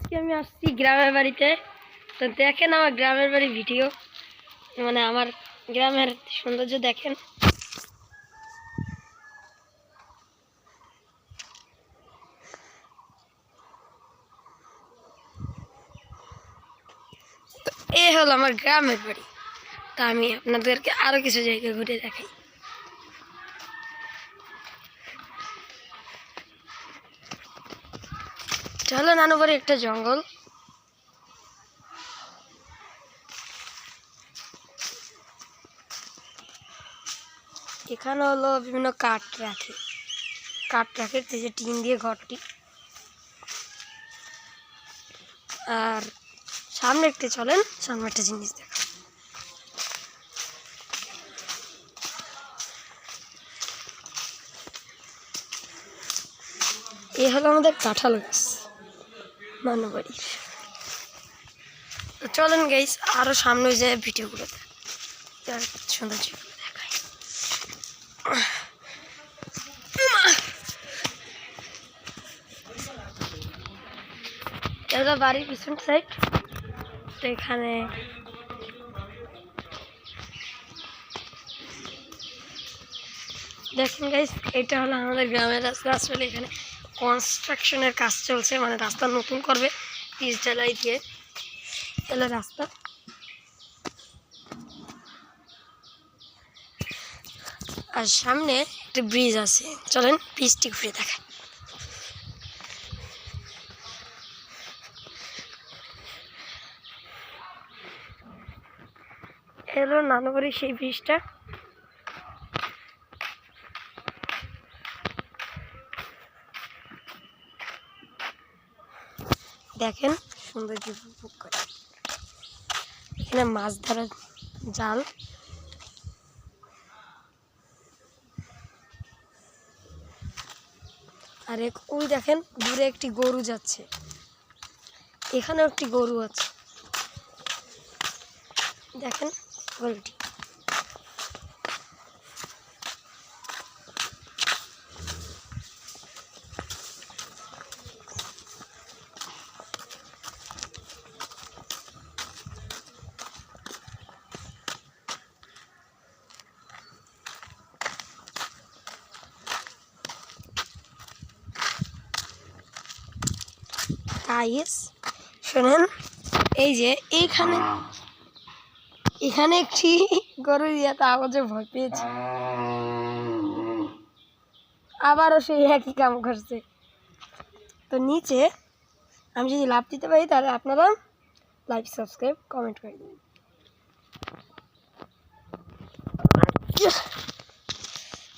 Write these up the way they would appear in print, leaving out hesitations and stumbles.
আজকে আমি আসছি গ্রামের বাড়িতে। তো দেখেন আমার গ্রামের বাড়ি ভিডিও, মানে আমার গ্রামের সৌন্দর্য দেখেন। তো এই হলো আমার গ্রামের বাড়ি। তা আমি আপনাদেরকে আরো কিছু জায়গা ঘুরে দেখাই। চলো নানু বাড়ি একটা জঙ্গল। এখানে হলো বিভিন্ন কাঠ রাখে, এই যে টিন দিয়ে ঘরটি। আর সামনে একটু চলেন, সামনে একটা জিনিস দেখা। এই হলো আমাদের কাঁঠাল গাছ নানু বাড়ির। চলেন গাইস আরো সামনে যে ভিডিওগুলো সুন্দর দেখাই। এটা বাড়ির পিছন সাইড। তো এখানে দেখেন গাইস, এটা হলো আমাদের গ্রামের রাস্তা। আসলে এখানে কনস্ট্রাকশনের কাজ চলছে, মানে রাস্তা নতুন করবে পিচ ঢালাই দিয়ে। এলো রাস্তা। আর সামনে একটা ব্রিজ আছে, চলেন ব্রিজটি ঘুরে দেখাই। এলো নানু বাড়ির সেই ব্রিজটা। দেখেন সৌন্দর্য উপভোগ করে। এখানে মাছ ধরার জাল। আর ওই দেখেন দূরে একটি গরু যাচ্ছে, এখানেও একটি গরু আছে, দেখেন গরুটি। গাইস শোনেন, এই যে এখানে একটি গরু ইয়াতে আওয়াজে ভয় পেয়েছে, আবারও সেই একই কাম করছে। তো নিচে আমি যদি লাভ দিতে পারি তাহলে আপনারা লাইক, সাবস্ক্রাইব, কমেন্ট করে দেবেন।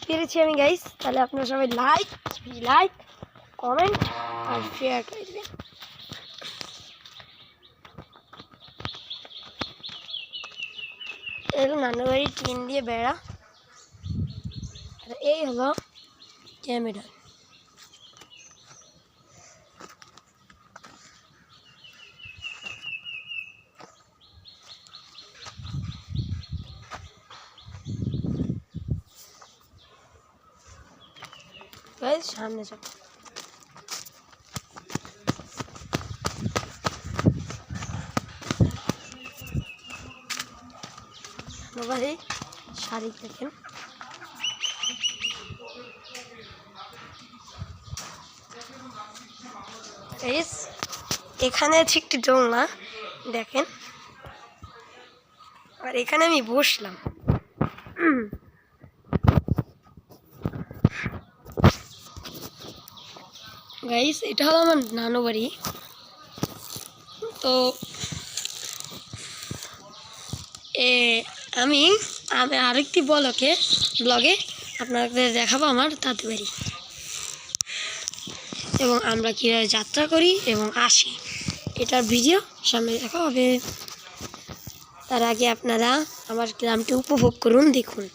পেরেছি আমি গাইস, তাহলে আপনারা সবাই লাইক, কমেন্ট আর শেয়ার করে দেবেন। এর নানু বাড়ি টিন দিয়ে বেড়া। আর এই হলো ক্যামেরা। সামনে চল। বাড়ি শাড়ি দেখেন। এখানে আছে একটি দোলনা দেখেন, আর এখানে আমি বসলাম। গাইস এটা হলো আমার নানু বাড়ি। তো আমি আরেকটি ব্লগে আপনাদের দেখাবো আমার দাদু বাড়ি, এবং আমরা কীভাবে যাত্রা করি এবং আসি, এটার ভিডিও সামনে দেখা হবে। তার আগে আপনারা আমার গ্রামটি উপভোগ করুন, দেখুন।